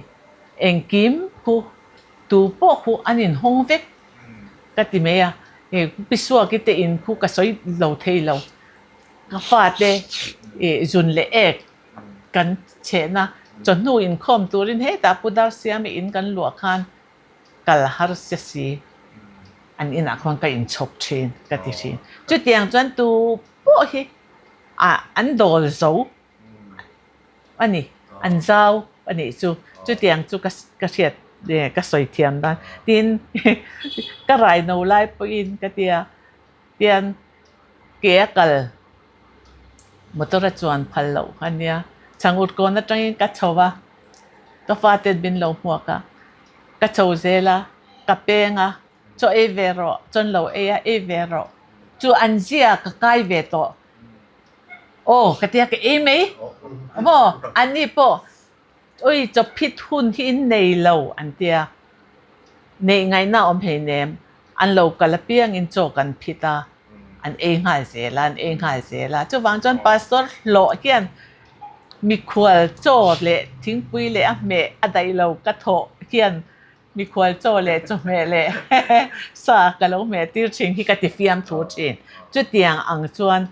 eng kim khu tu po khu an in hong vek ka ti me ya pisua ki te in khu ka soi lo thei lo ka fa te zun le ek kan che na chon nu in khom turin he ta pudar siam in kan lua khan kal har se si an in a khon ka in chok thin ka ti thin chu tiang chuan tu po hi an dol zo ani an zau ani chu tiang chu ka hriat ka soi thiam dan tin ka rai no lai po in ka tia tian ke kal motora chuan phal lo ania changut ko na tangin ka chowa ka fatet bin lo hua ka chozela ka penga cho e vero chon lo e vero chu anjia ka kai ve to ka tia ke e mei mo ani po oi cho phit hun hin nei lo an tia nei ngai na om he nem an lo kala piang in cho kan phita an e ngai zela chu wang chon pastor lo kian mi khwal cho le thing pui le a me a dai lo ka tho kian mi khwal cho le cho me le sa ka lo me tir thing hi ka ti fiam thu thin chu tiang ang chuan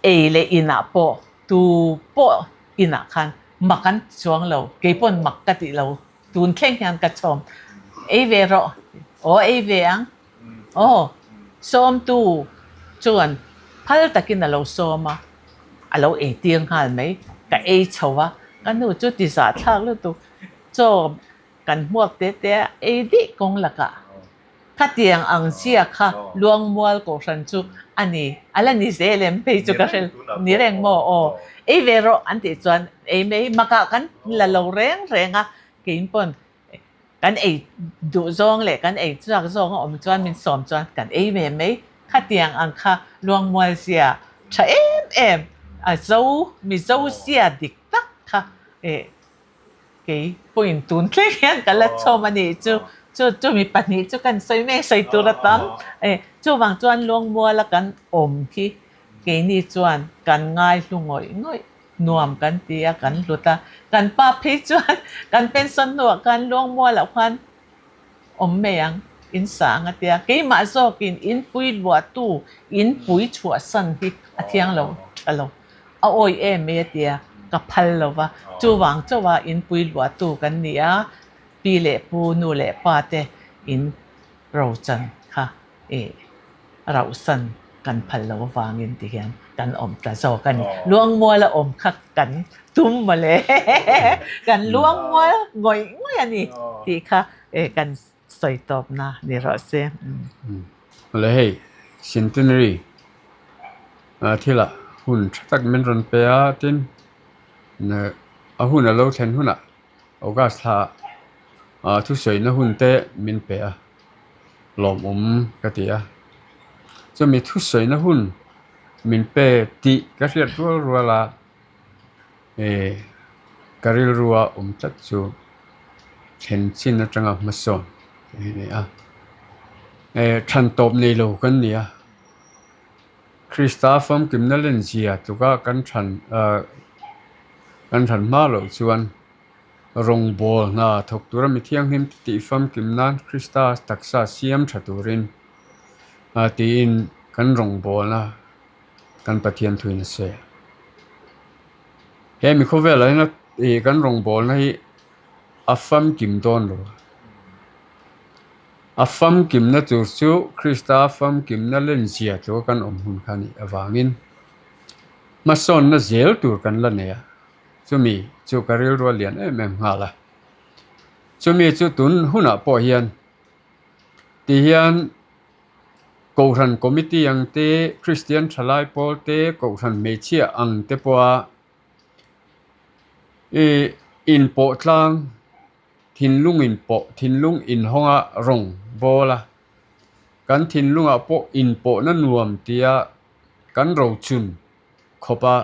le ina po tu po ina khan makan chuang lo ke pon mak ka ti lo tun thleng hian ka chom ve ro ve ang som tu chuan phal takin lo soma alo tiang hal mai ka chowa kan nu chu ti sa thak lu tu chom kan muak te di kong laka ka tiang ang sia kha luang mual ko san chu ani ala ni zelem pe chu ka rel ni reng mo ve ro an ti chuan mei maka kan la lo renga kin pon kan du zong le kan chak zong om chuan min som chuan kan me mei kha tiang ang kha luang mual sia tha em mi zo sia dik tak kha ke point tun thleng hian kala chomani chu mi pani chu kan soi me soi turatam chu wang chuan luang mual la kan om ki ke ni chuan kan ngai hlungoi nuam kan tia kan luta kan pa phe chuan kan pension no kan luang mual la khan om meyang in sang atia ke ma zo kin in pui lua tu in pui chua san hi athiang lo alo a oi em me tia ka phal lova chu wang chawa in pui lua tu kan nia pi le pu nu le pa te in ro chan kha e rau san kan phal lo wangin ti hian kan om ta zo kan luang mo la om khak kan tum ma le kan luang mo ngoi ngoi ani ti kha e kan soi top na ni ro se le hey centenary thila hun tak men ron pe a tin na a hun a lo thlen hun a august tha thu soi na hun te min pe a lom ka ti a cho mi thu soi na hun min pe ti ka riat ru la karil ruwa tat chu thlen chin na tanga ma son ni a than top nei lo kan ni a Krista fam kim na len zia tuka kan than ma lo chuan rong bol na thok tura mi thiang him ti fam kim nan Krista taksa siam thaturin ti in kan rong bol na kan pathian thuin se he mi khovel na kan rong bol na hi afam kim don lo afam kim na chu Krista fam kim na len zia chu kan hun khani awangin ma son na zel tur kan la ne chumi chu karil ro lian em ngala chumi chu tun huna po hian ti hian ko ran committee ang te Christian thalai pol te ko ran mechia ang te poa in po tlang thin lung in po thin lung in honga rong bola kan thin lunga po in po na nuam tia kan ro chun khopa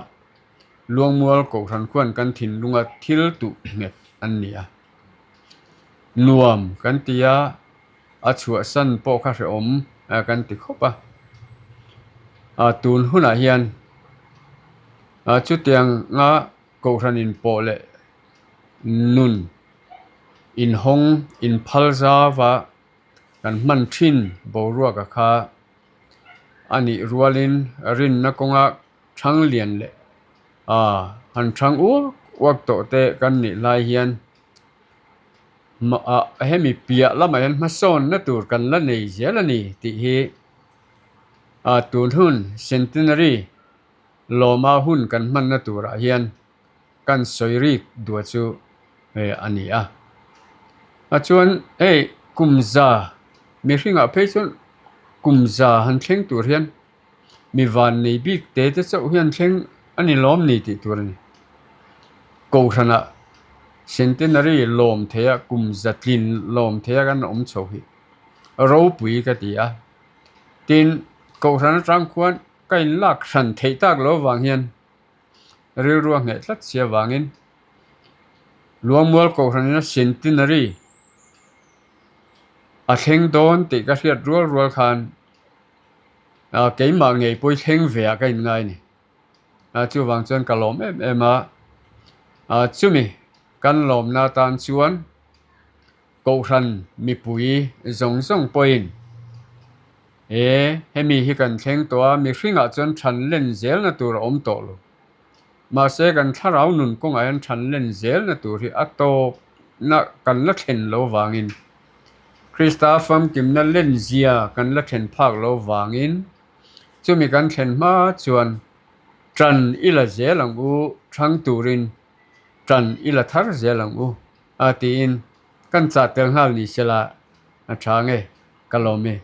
luang mual ko ran kwan kan thin lunga thil tu nget an nia nuam kan tia a chua san po kha re om kan ti khopa tun huna hian chu tiang nga ko ran in po le nun in hong in phalza wa kan man thin bo ruwa ka kha ani rualin rin na konga thang lian le han thang u wak to te kan ni lai hian hemi pia lama hian ma son na tur kan la nei zela ni ti hi tun hun centenary loma hun kan man na tura hian kan soiri duwa chu ani chuan kumza mi hringa pe chuan kumza han thleng tur hian mi van nei bik te chau hian thleng ani lom ni ti tur ni ko thana centenary lom theya kumza tlin lom theya kan om chho hi ro pui ka ti a tin ko thana tang khuan kain lak ran thei tak lo wang hian ril ruang nge tlat sia wangin luang mual ko thana centenary a thleng don ti ka riat rual khan keima ngei poi thleng ve ka in ngai ni chu wang chuan ka lom em chumi kan lom na tan chuan ko ran mi pui zong poin hemi hi kan thleng to mi hringa chuan than len zel na tur om to lo ma se kan tharau nun kong an than len zel na tur hi ato na kan la thlen lo wangin Krista fam kim na len zia kan la thlen phak lo wangin chumi kan thlen ma chuan tran ila zelang u thang turin tran ila thar zelang u atin kan cha tel hal ni sela thange kalome